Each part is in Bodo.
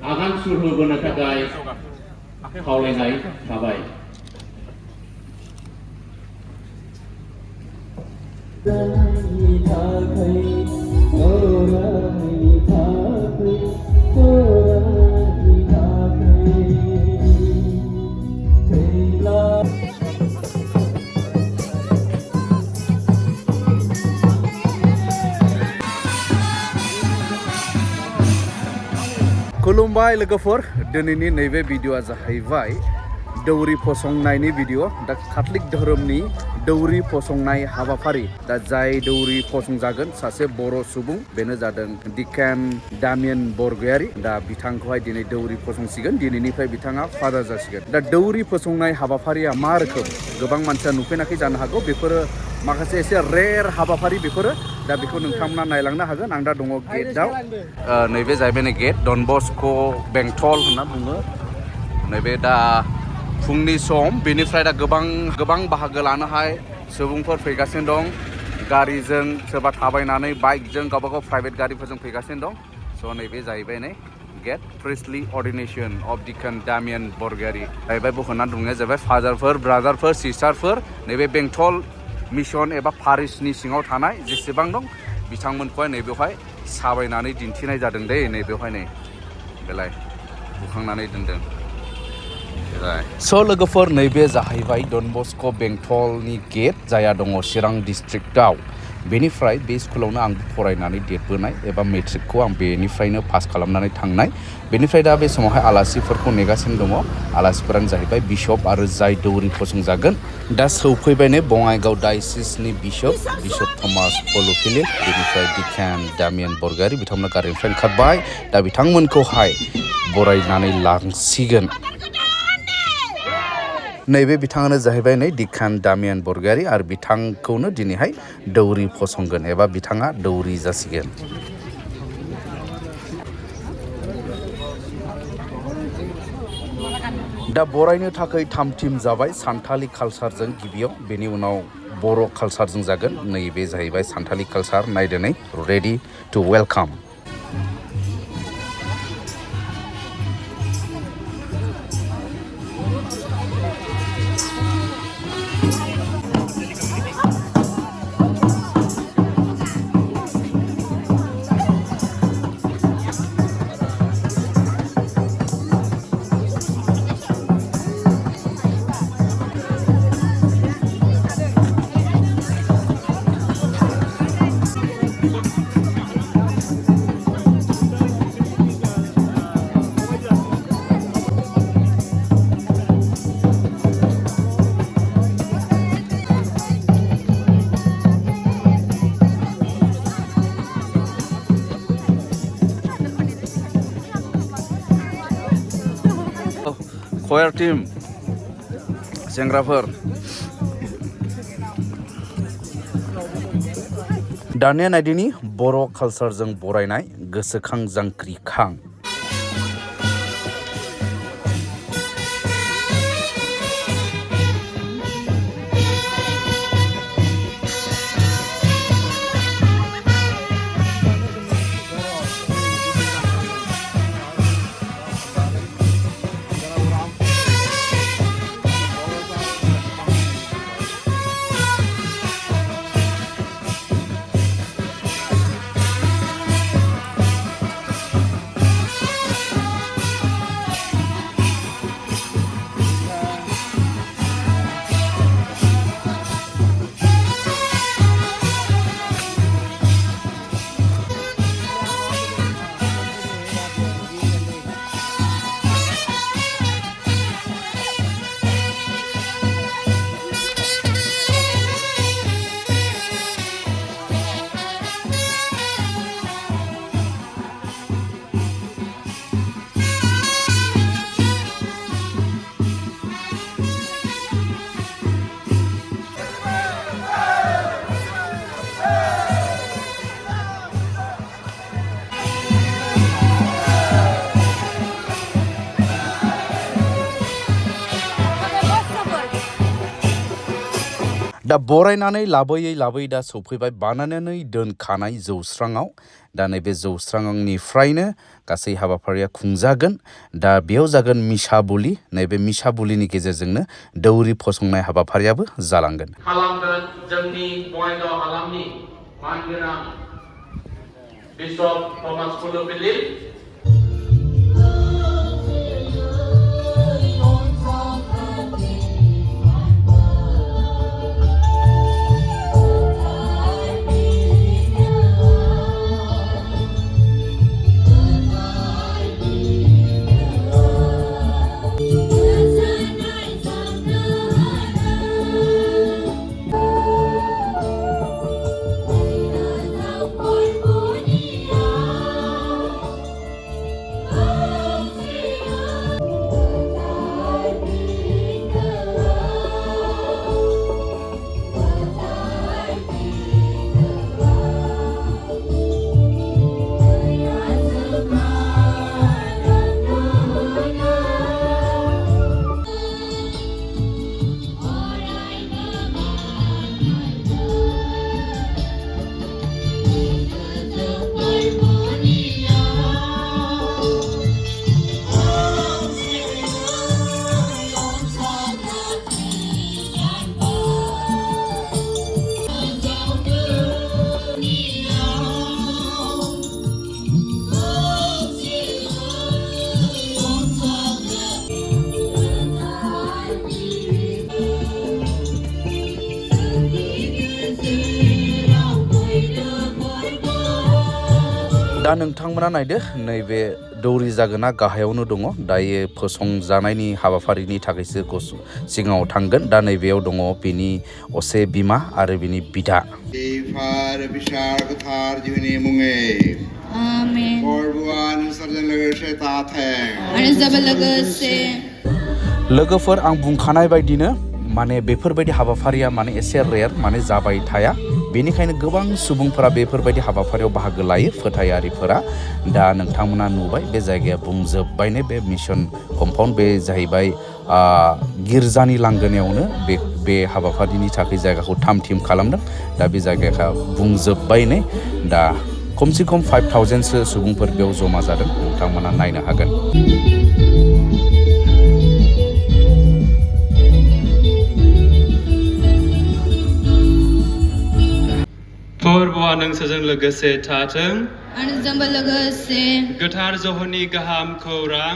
आगान सुर होबोनो थाखाय खावलायनाय थाबाय। खुलुमबाय लोगोफोर, दिनैनि नैबे भिडिअआ जाहैबाय दौरि फसंनायनि भिडिअ। दा काथलिक धोरोमनि दौरि फसंनाय हाबाफारि। दा जाय दौरि फसंजागोन सासे बर' सुबुं, बेनो जादों डिकेन डामियान बरगयारि। दा बिथांखौहाय दिनै दौरि फसंसिगोन, दिनैनिफ्राय बिथाङा फादार जासिगोन। दा दौरि फसंनाय हाबाफारिया मा रोखोम, गोबां मानसिया नुफेराखै जानो हागौ। बेफोरो माखासे एसे रेर हाबाफारि बेफोरो। दा बेखौ नोंथांमोना नायलांनो हागोन। आं दा दङ गेटआव। नैबे जाहैबाय गेट, डन बस्क' बेंटल होनना बुङो। नैबे दा फुंनि सम, बेनिफ्राय दा गोबां बाहागो लानोहाय सुबुंफोर फैगासिनो दं। गारिजों, सोरबा थाबायनानै, बाइकजों, गावबागाव प्राइभेट गारिफोरजों फैगासिनो दं। स' नैबे जाहैबाय नै गेट, प्रिस्टलि अर्डिनेशन अफ डिकेन डामियान बरगयारि। जाहैबाय बहनना दंनाया जाहैबाय फादारफोर, ब्रादारफोर, सिस्टारफोर, नैबे बेंटल मिशन एबा पारिसनि सिङाव थानाय जेसेबां दं बिथांमोनखौहाय नैबेवहाय साबायनानै दिन्थिनाय जादों दे। नैबेवहाय नै बेलाय बुखांनानै दोनदों। स' लोगोफोर, नैबे जाहैबाय डन बस्क' बेंटलनि गेट, जायहा दङ चिरां डिस्ट्रिक्टआव। बेनिफ्राय बे स्कुलावनो आं फरायनानै देरबोनाय, एबा मेट्रिकखौ आं बेनिफ्रायनो पास खालामनानै थांनाय। बेनिफ्राय दा बे समावहाय आलासिफोरखौ नेगासिनो दङ। आलासिफोरानो जाहैबाय बिशप आरो जाय दौरि फसंजागोन। दा सौफैबाय नै बङाइगाव डायसिसनि बिशप थमास पल फिलिप, बेनिफ्राय डिकेन डामियान बरगयारि। बिथांमोना गारिनिफ्राय ओंखारबाय। दा बिथांमोनखौहाय बरायनानै लांसिगोन। नैबे बिथाङानो जाहैबाय नै डिकेन डामियान बरगयारि, आरो बिथांखौनो दिनैहाय दौरि फसंगोन, एबा बिथाङा दौरि जासिगोन। दा बरायनो थाखाय थाम-थिम जाबाय सानथालि कालसारजों गिबियाव, बेनि उनाव बर' कालसारजों जागोन। नैबे जाहैबाय सानथालि कालसार। नायदो नै, रेडि टु वेलकाम। कयार टीम सेंग्राफोर, दानिया नायदिनि बर' कालसारजों बरायनाय गोसोखां जांख्रिखां। दा बरायनानै लाबोयै दा सफैबाय बानायनानै दोनखानाय जौस्राङाव। दा नैबे जौस्रांनिफ्रायनो गासै हाबाफारिया खुंजागोन। दा बेयाव जागोन मिसाबुलि, नैबे मिसाबुलिनि गेजेरजोंनो दौरि फसंनाय हाबाफारियाबो जालांगोन। खालामगोन जोंनि बङाइगाव हालामनि मानगोनां बिशप थमास फुलुबिलिर दा नोंथांमोना नायदो नैबे दौरि जागोना गाहायावनो दङ। दायो फसंजानायनि हाबाफारिनि थाखायसो सिगाङाव थांगोन। दा नैबेयाव दङ बिनि असे बिमा आरो बिनि बिदा। लोगोफोर आं बुंखानाय बायदिनो माने बेफोरबायदि हाबाफारिया माने एसे रेयार माने जाबाय थाया। बेनिखायनो गोबां सुबुंफोरा बेफोरबायदि हाबाफारियाव बाहागो लायो, फोथायारिफोरा। दा नोंथांमोना नुबाय बे जायगाया बुंजोब्बायनो। बे मिशन कम्पाउन्ड बे जाहैबाय गिर्जानि लांगोनायावनो बे हाबाफारिनि थाखाय जायगाखौ थाम-थिम खालामदों। दा बे जायगाया बुंजोब्बायनो। दा खमसे खम 5000सो सुबुंफोर बेयाव जमा जादों। नोंथांमोना नायनो हागोन। फोरबोआ नोंसोरजों लोगोसे थाथों। आरो जोंबो लोगोसे गोथार जहरनि गाहाम खौरां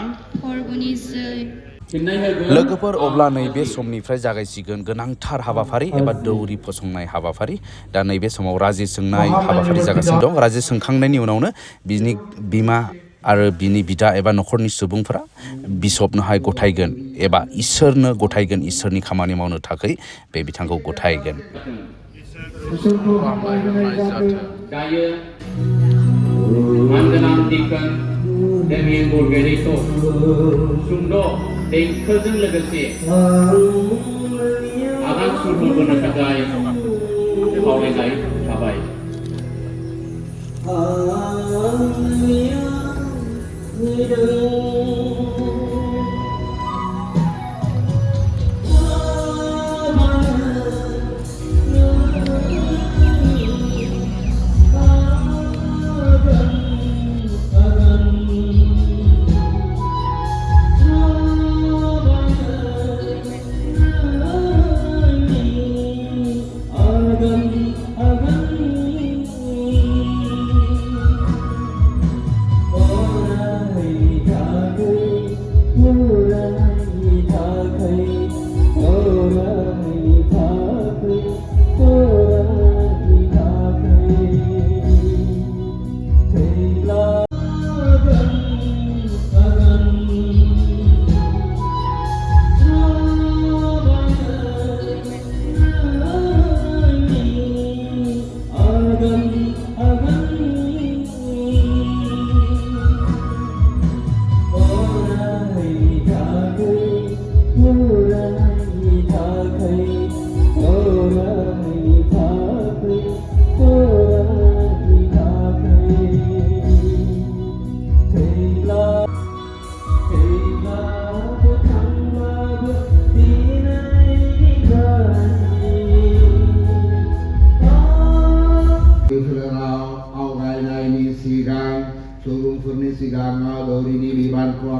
लोगोफोर अब्ला नैबे समनिफ्राय जागायसिगोन गोनांथार हाबाफारि एबा दौरि फसंनाय हाबाफारि। दा नैबे समाव राजि सोंनाय हाबाफारि जागासिनो दं। राजि सोंखांनायनि उनावनो बिनि बिमा आरो बिनि बिदा एबा न'खरनि सुबुंफोरा बिशपनोहाय गथायगोन एबा इसोरनो गथायगोन, इसोरनि खामानि मावनो थाखाय बे बिथांखौ गथायगोन। दायो मानगोनां दिकन डेमियान बरगयारिखौ सुंद' देंखोजों लोगोसे आगान सुरहोबोनो थाखाय खावलायनाय थाबाय।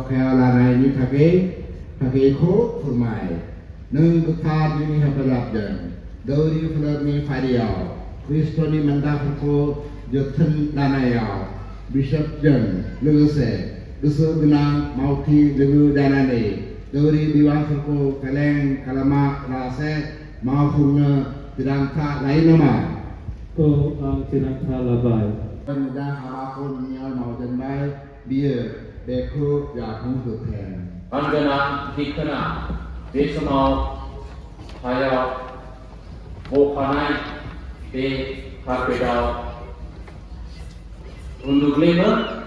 kaya lanai ni thake ko furmai nung kuthar ni hapadap jan Douri flor ni fariau Kristo ni manda ko jothan lanayau Bishop jan luguse dusu gunang mauti lugu danane Douri biwang ko kaleng kalama rase maafungna tirangka lain nama Ko ang tinangka labay. Mudah apapun nyal mau jendai biar beku ya hung tuken. Anggana dikena desmau saya bokanai de kapedau untuk lima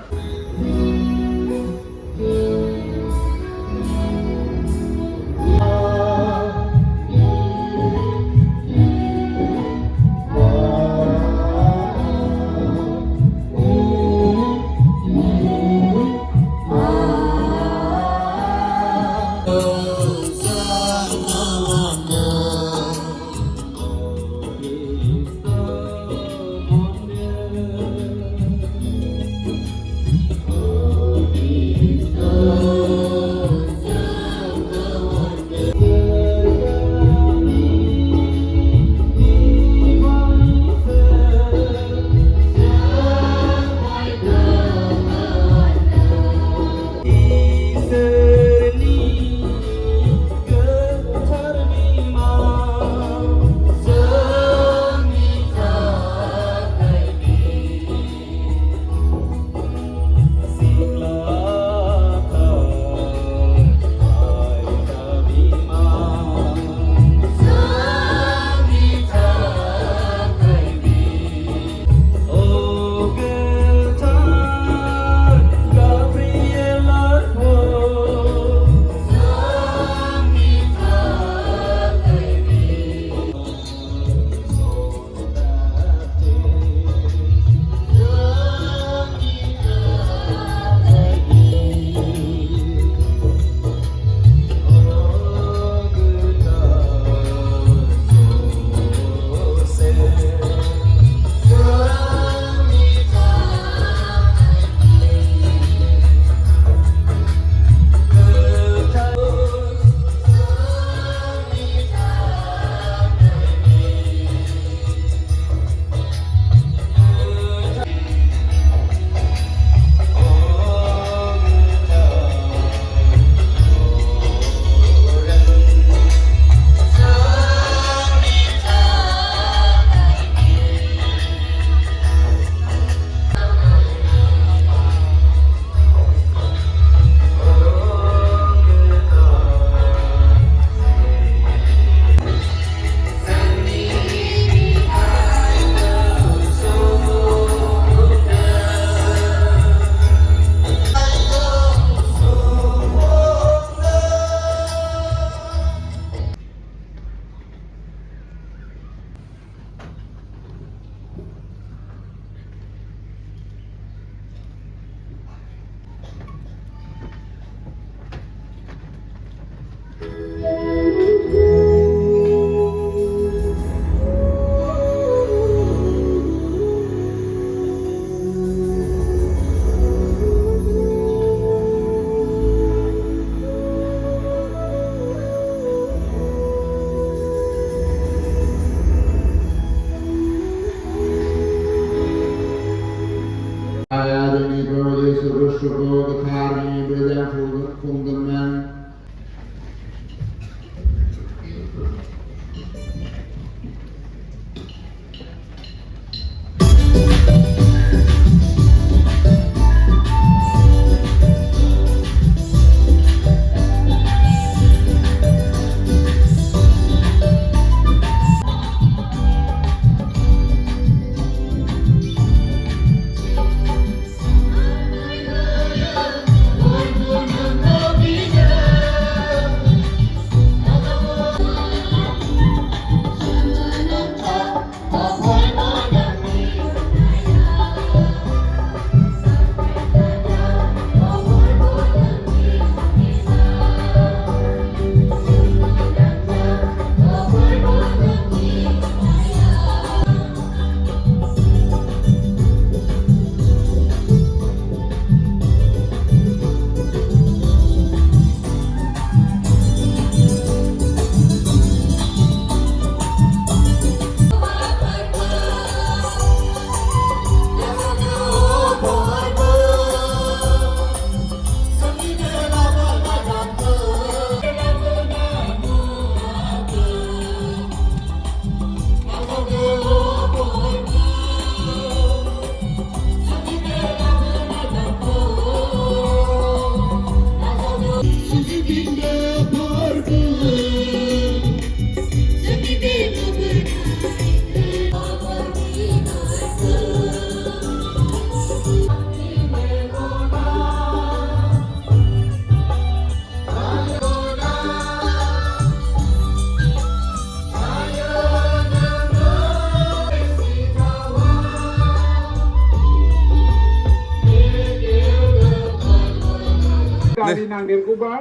Hallelujah,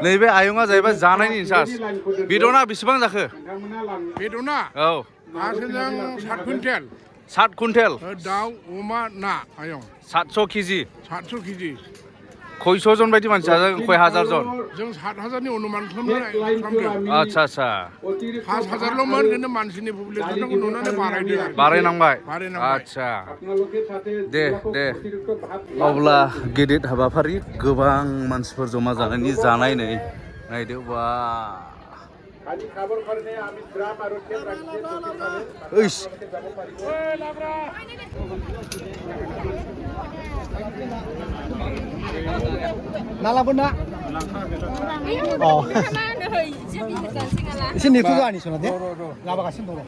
नैबे आयंआ जाहैबाय जानायनि इनसार्ज बेदना बेसेबां जाखो बेदना औ गासैजों 7 कुइन्टेल 7 कुइन्टेल दाउ अमा ना आयं 700 केजि 700 केजि खयस' जन बायदि मानसि जादों खय हाजार जन जों 7,000नि अनुमान खालामदों आच्छा आच्छा 5,000ल'मोन खिन्थु मानसिनि पपुलेसनखौ नुनानै बारायदों आरो बारायनांबाय बारायनांबाय आच्छा दे दे अब्ला गेदेर हाबाफारि गोबां मानसिफोर जमा जानायनि जानाय नै नायदो बा ओइस 나라보나? 이제 니프가 아니시는데? 나바가 신도로.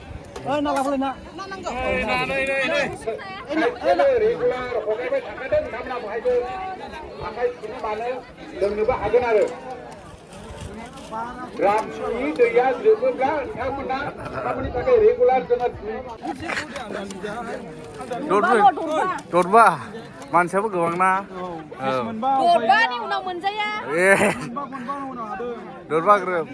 나라보나? दरबा मानसियाबो गोबांना दरबानि उनाव मोनजाया दरबा ग्रोब